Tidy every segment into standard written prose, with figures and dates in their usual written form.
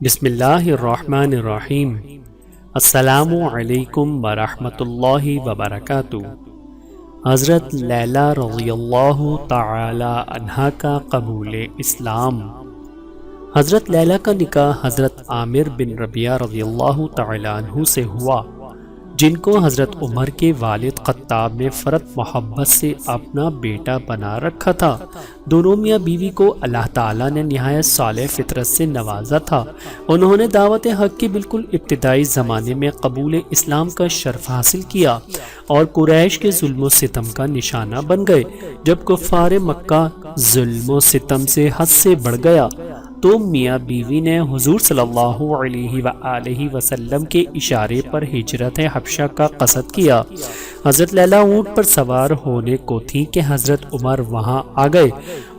بسم اللہ الرحمن الرحیم۔ السلام علیکم ورحمۃ اللہ وبرکاتہ۔ حضرت لیلی رضی اللہ تعالی عنہا کا قبول اسلام۔ حضرت لیلی کا نکاح حضرت عامر بن ربیعہ رضی اللہ تعالی عنہ سے ہوا، جن کو حضرت عمر کے والد خطاب نے فرط محبت سے اپنا بیٹا بنا رکھا تھا۔ دونوں میاں بیوی کو اللہ تعالیٰ نے نہایت صالح فطرت سے نوازا تھا۔ انہوں نے دعوت حق کے بالکل ابتدائی زمانے میں قبول اسلام کا شرف حاصل کیا اور قریش کے ظلم و ستم کا نشانہ بن گئے۔ جب کفار مکہ ظلم و ستم سے حد سے بڑھ گیا تو میاں بیوی نے حضور صلی اللہ علیہ وآلہ وسلم کے اشارے پر ہجرت حبشہ کا قصد کیا۔ حضرت لیلی اونٹ پر سوار ہونے کو تھی کہ حضرت عمر وہاں آ گئے۔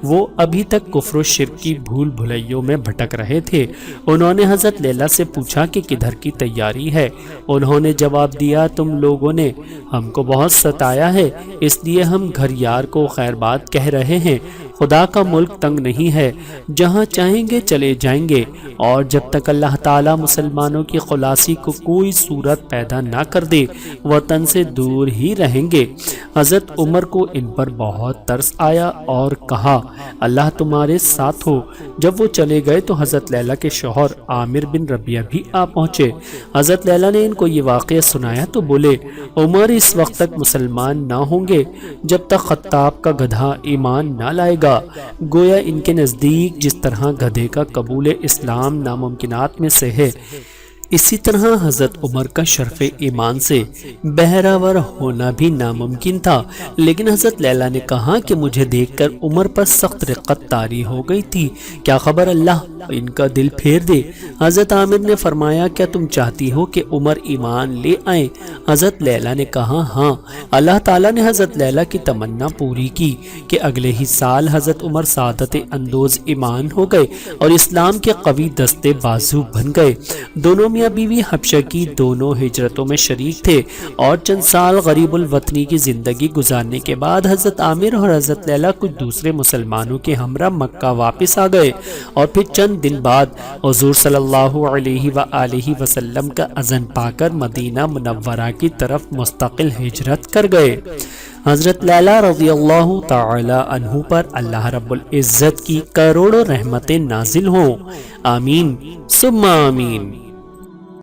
وہ ابھی تک کفر و شرک کی بھول بھلیوں میں بھٹک رہے تھے۔ انہوں نے حضرت لیلی سے پوچھا کہ کدھر کی تیاری ہے۔ انہوں نے جواب دیا، تم لوگوں نے ہم کو بہت ستایا ہے، اس لیے ہم گھر یار کو خیر بات کہہ رہے ہیں۔ خدا کا ملک تنگ نہیں ہے، جہاں چاہیں گے چلے جائیں گے، اور جب تک اللہ تعالیٰ مسلمانوں کی خلاصی کو کوئی صورت پیدا نہ کر دے وطن سے دور ہی رہیں گے۔ حضرت عمر کو ان پر بہت ترس آیا اور کہا، اللہ تمہارے ساتھ ہو۔ جب وہ چلے گئے تو حضرت لیلی کے شوہر عامر بن ربیعہ بھی آ پہنچے۔ حضرت لیلی نے ان کو یہ واقعہ سنایا تو بولے، عمر اس وقت تک مسلمان نہ ہوں گے جب تک خطاب کا گدھا ایمان نہ لائے گا۔ گویا ان کے نزدیک جس طرح گدھے کا قبول اسلام ناممکنات میں سے ہے، اسی طرح حضرت عمر کا شرف ایمان سے بہراور ہونا بھی ناممکن تھا۔ لیکن حضرت لیلی نے کہا کہ مجھے دیکھ کر عمر پر سخت رقت طاری ہو گئی تھی، کیا خبر اللہ ان کا دل پھیر دے۔ حضرت عامر نے فرمایا، کیا تم چاہتی ہو کہ عمر ایمان لے آئیں؟ حضرت لیلی نے کہا، ہاں۔ اللہ تعالیٰ نے حضرت لیلی کی تمنا پوری کی کہ اگلے ہی سال حضرت عمر سعادت اندوز ایمان ہو گئے اور اسلام کے قوی دستے بازو بن گئے۔ دونوں میاں بیوی حبشہ کی دونوں ہجرتوں میں شریک تھے، اور چند سال غریب الوطنی کی زندگی گزارنے کے بعد حضرت عامر اور حضرت لیلی کچھ دوسرے مسلمانوں کے ہمراہ مکہ واپس آ گئے، اور پھر چند دن بعد حضور صلی اللہ علیہ وآلہ وسلم کا اذن پا کر مدینہ منورہ کی طرف مستقل ہجرت کر گئے۔ حضرت لیلی رضی اللہ تعالی عنہ پر اللہ رب العزت کی کروڑوں رحمتیں نازل ہوں، آمین ثم آمین۔